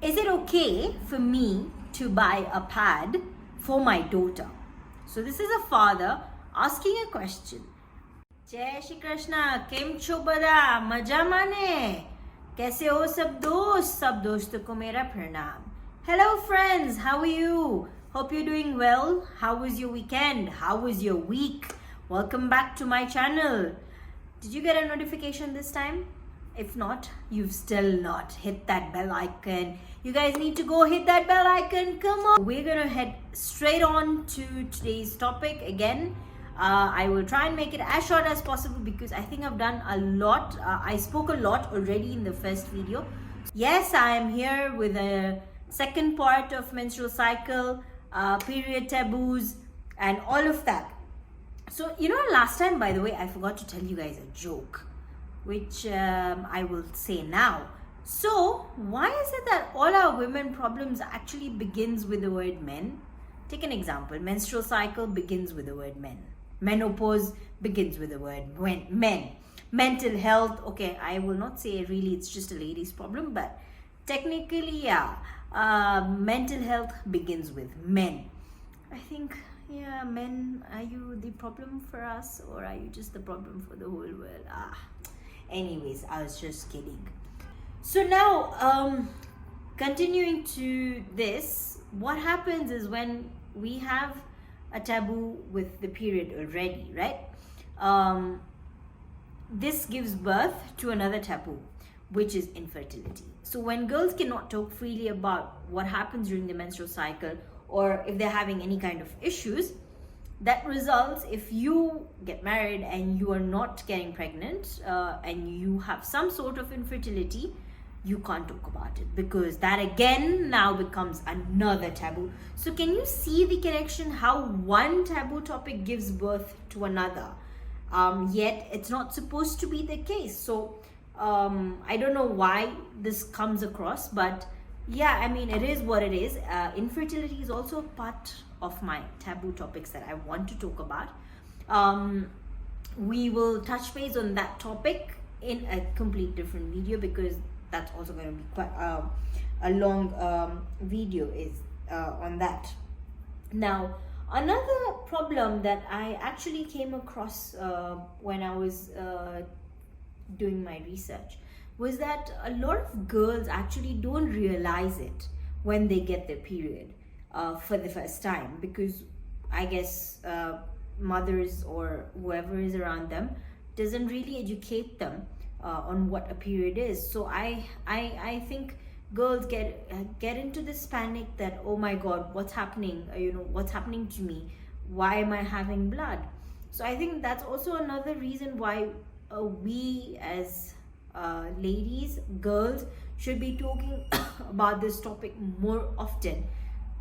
Is it okay for me to buy a pad for my daughter? So this is a father asking a question. Jai Shri Krishna, Kem Cho Bada, Majama ne? Kaise ho sab dost? Sab doston ko mera pranam. Hello friends, how are you? Hope you're doing well. How was your weekend? How was your week? Welcome back to my channel. Did you get a notification this time? If not, you've still not hit that bell icon. You guys need to go hit that bell icon. Come on. We're gonna head straight on to today's topic again. I will try and make it as short as possible because I think I've done a lot. I spoke a lot already in the first video. Yes, I am here with a second part of menstrual cycle, period taboos, and all of that. So, last time, by the way, I forgot to tell you guys a joke, which I will say now. So, why is it that all our women problems actually begins with the word men? Take an example. Menstrual cycle begins with the word men. Menopause begins with the word men. Mental health, okay, I will not say really it's just a lady's problem, but technically, yeah. Mental health begins with men. I think, yeah, men, are you the problem for us or are you just the problem for the whole world? Anyways, I was just kidding. So now, continuing to this, what happens is when we have a taboo with the period already, right? This gives birth to another taboo, which is infertility. So when girls cannot talk freely about what happens during the menstrual cycle or if they're having any kind of issues, that results if you get married and you are not getting pregnant and you have some sort of infertility, you can't talk about it because that again now becomes another taboo. So can you see the connection, how one taboo topic gives birth to another, yet it's not supposed to be the case. So I don't know why this comes across, but yeah, I mean, it is what it is. Infertility is also a part of my taboo topics that I want to talk about. We will touch base on that topic in a complete different video because that's also going to be quite a long video is on that. Now, another problem that I actually came across when I was doing my research was that a lot of girls actually don't realize it when they get their period for the first time because I guess mothers or whoever is around them doesn't really educate them on what a period is. So I think girls get into this panic that, oh my god, what's happening, what's happening to me, why am I having blood? So I think that's also another reason why we as ladies, girls, should be talking about this topic more often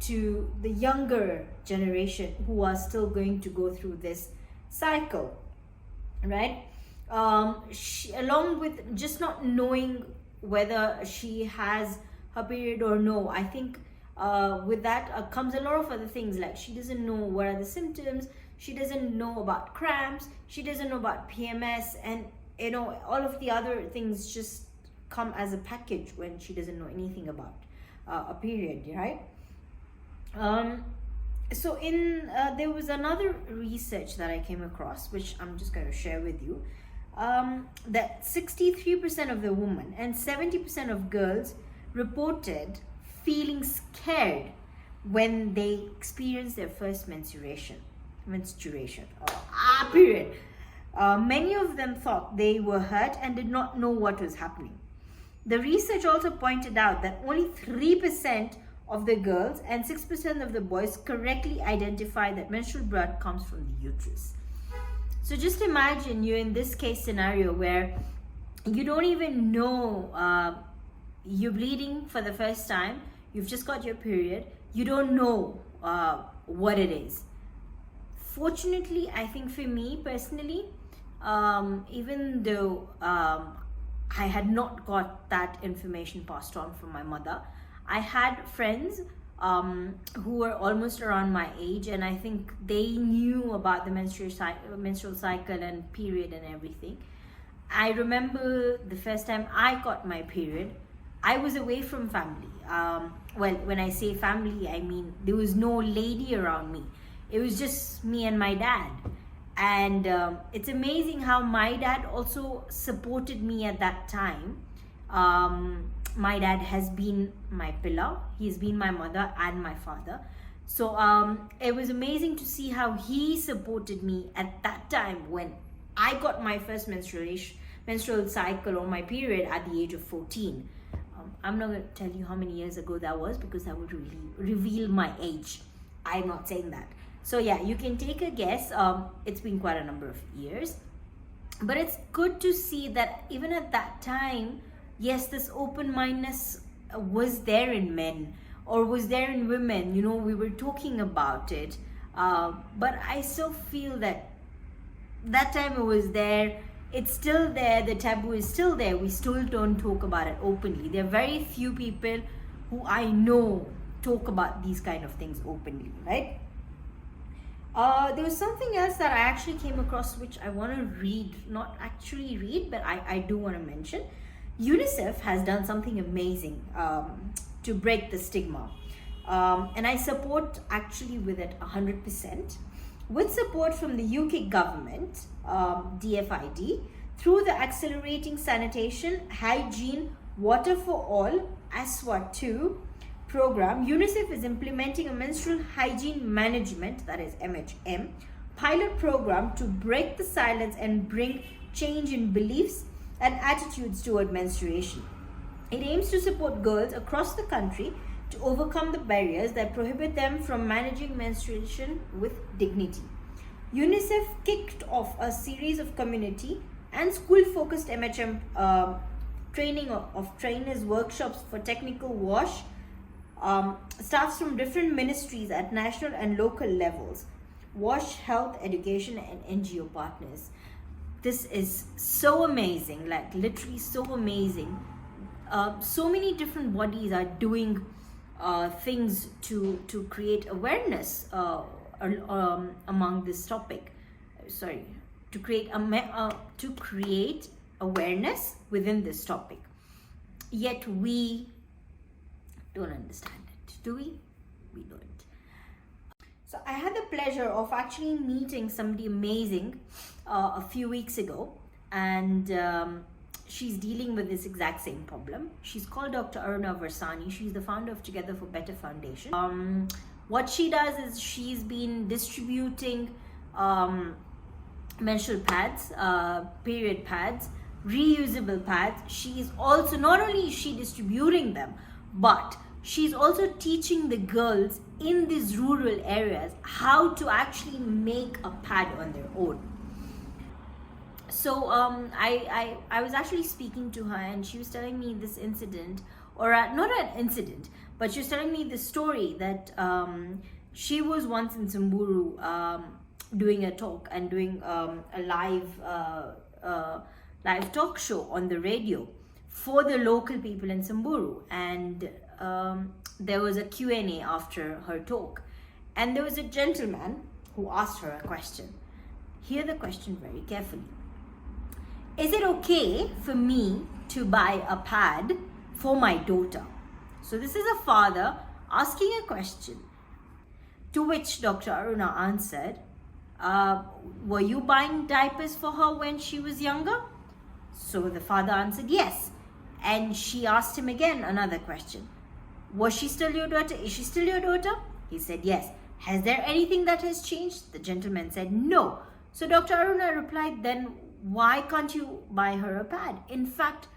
to the younger generation who are still going to go through this cycle, right? Along with just not knowing whether she has her period or no, I think with that comes a lot of other things, like she doesn't know what are the symptoms, she doesn't know about cramps, she doesn't know about PMS, and all of the other things just come as a package when she doesn't know anything about a period, right? So there was another research that I came across, which I'm just going to share with you, that 63% of the women and 70% of girls reported feeling scared when they experienced their first menstruation or period. Many of them thought they were hurt and did not know what was happening. The research also pointed out that only 3% of the girls and 6% of the boys correctly identify that menstrual blood comes from the uterus. So just imagine you're in this case scenario where you don't even know you're bleeding for the first time, you've just got your period, you don't know what it is. Fortunately, I think for me personally, even though I had not got that information passed on from my mother, I had friends who were almost around my age, and I think they knew about the menstrual cycle and period and everything. I remember the first time I got my period, I was away from family. Well, when I say family, I mean there was no lady around me. It was just me and my dad. And it's amazing how my dad also supported me at that time. My dad has been my pillar. He's been my mother and my father. So it was amazing to see how he supported me at that time when I got my first menstrual cycle or my period at the age of 14. I'm not going to tell you how many years ago that was because that would really reveal my age. I'm not saying that. So yeah, you can take a guess. It's been quite a number of years. But it's good to see that even at that time, yes, this open-mindedness was there in men or was there in women. You know, we were talking about it. But I still feel that time it was there. It's still there. The taboo is still there. We still don't talk about it openly. There are very few people who I know talk about these kind of things openly, right? There was something else that I actually came across which I want to read, not actually read, but I do want to mention. UNICEF has done something amazing to break the stigma. And I support actually with it 100%. With support from the UK government, DFID, through the Accelerating Sanitation, Hygiene, Water for All, ASWA2 program, UNICEF is implementing a menstrual hygiene management, that is MHM, pilot program to break the silence and bring change in beliefs and attitudes toward menstruation. It aims to support girls across the country to overcome the barriers that prohibit them from managing menstruation with dignity. UNICEF kicked off a series of community and school-focused MHM training of trainers workshops for technical WASH staffs from different ministries at national and local levels, WASH health, education and NGO partners. This is so amazing, like literally so amazing. So many different bodies are doing things to create awareness among this topic. Sorry, to create awareness within this topic. Yet we don't understand it, do we? We don't. So I had the pleasure of actually meeting somebody amazing a few weeks ago, and she's dealing with this exact same problem. She's called Dr. Aruna Varsani. She's the founder of Together for Better Foundation. What she does is she's been distributing menstrual pads, period pads, reusable pads. She's also, not only is she distributing them, but she's also teaching the girls in these rural areas how to actually make a pad on their own. So I was actually speaking to her, and she was telling me this incident, or not an incident, but she was telling me the story that she was once in Samburu doing a talk and doing a live talk show on the radio for the local people in Samburu, and there was a Q&A after her talk, and there was a gentleman who asked her a question. Hear the question very carefully. Is it okay for me to buy a pad for my daughter? So this is a father asking a question, to which Dr. Aruna answered, were you buying diapers for her when she was younger? So the father answered yes. And she asked him again another question. Was she still your daughter? Is she still your daughter? He said yes. Has there anything that has changed? The gentleman said no. So Dr. Aruna replied, then why can't you buy her a pad? In fact,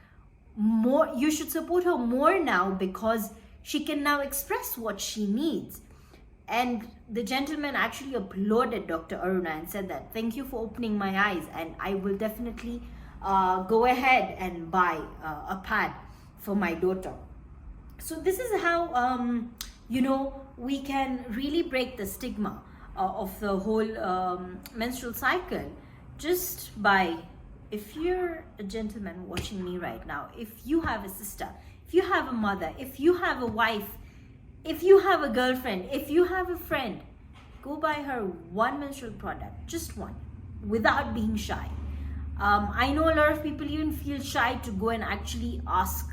you should support her more now, because she can now express what she needs. And the gentleman actually applauded Dr. Aruna and said that, thank you for opening my eyes, and I will definitely go ahead and buy a pad for my daughter. So this is how we can really break the stigma of the whole menstrual cycle, just by, if you're a gentleman watching me right now, if you have a sister, if you have a mother, if you have a wife, if you have a girlfriend, if you have a friend, go buy her one menstrual product, just one, without being shy. I know a lot of people even feel shy to go and actually ask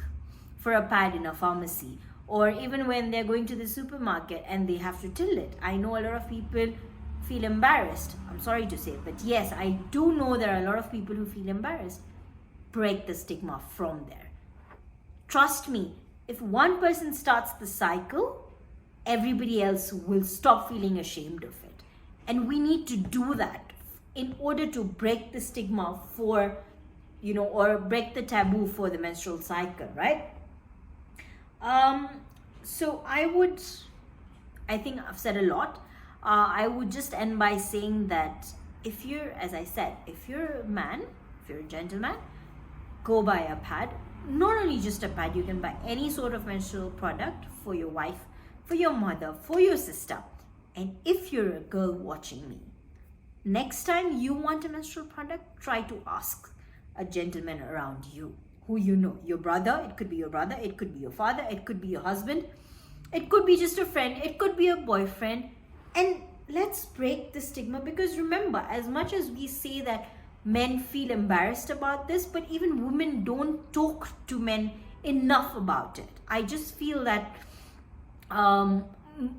for for a pad in a pharmacy, or even when they're going to the supermarket and they have to till it. I know a lot of people feel embarrassed. I'm sorry to say, but yes, I do know there are a lot of people who feel embarrassed. Break the stigma from there. Trust me, if one person starts the cycle, everybody else will stop feeling ashamed of it. And we need to do that in order to break the stigma for, or break the taboo for the menstrual cycle, right? So I think I've said a lot. I would just end by saying that if you're a man, if you're a gentleman, go buy a pad. Not only just a pad, you can buy any sort of menstrual product for your wife, for your mother, for your sister. And if you're a girl watching me, next time you want a menstrual product, try to ask a gentleman around you who you know. Your brother, it could be your brother, it could be your father, it could be your husband, it could be just a friend, it could be a boyfriend. And let's break the stigma, because remember, as much as we say that men feel embarrassed about this, but even women don't talk to men enough about it. I just feel that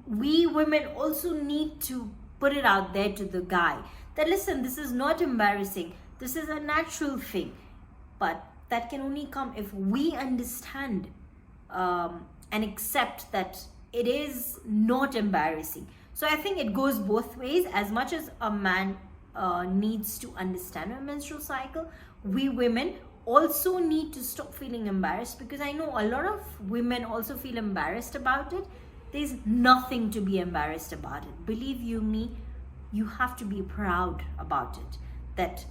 we women also need to put it out there to the guy that, listen, this is not embarrassing, this is a natural thing. But that can only come if we understand and accept that it is not embarrassing. So I think it goes both ways. As much as a man needs to understand a menstrual cycle, we women also need to stop feeling embarrassed, because I know a lot of women also feel embarrassed about it. There's nothing to be embarrassed about it. Believe you me, you have to be proud about it. That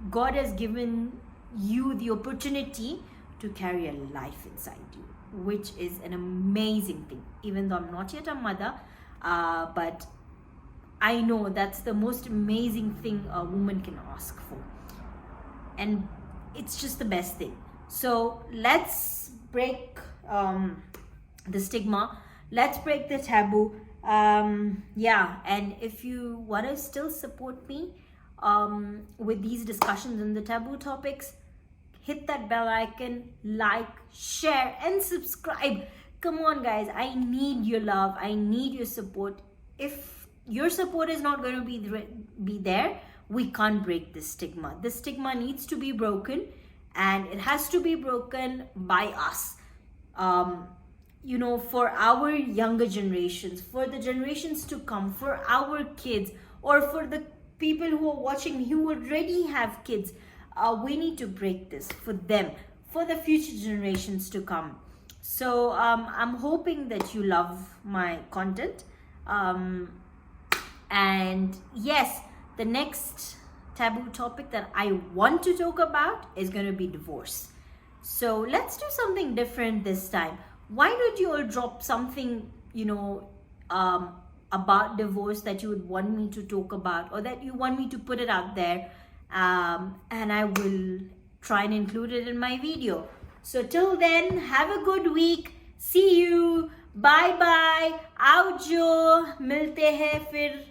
God has given you the opportunity to carry a life inside you, which is an amazing thing. Even though I'm not yet a mother, but I know that's the most amazing thing a woman can ask for. And it's just the best thing. So let's break the stigma. Let's break the taboo. And if you want to still support me with these discussions on the taboo topics, hit that bell icon, like, share, and subscribe. Come on, guys. I need your love. I need your support. If your support is not going to be there, we can't break this stigma. This stigma needs to be broken, and it has to be broken by us. For our younger generations, for the generations to come, for our kids, or for the people who are watching me who already have kids. We need to break this for them, for the future generations to come. So I'm hoping that you love my content. And yes, the next taboo topic that I want to talk about is going to be divorce. So let's do something different this time. Why don't you all drop something, about divorce that you would want me to talk about, or that you want me to put it out there, and I will try and include it in my video. So till then, have a good week. See you. Bye bye. Aaujo. Milte hai fir.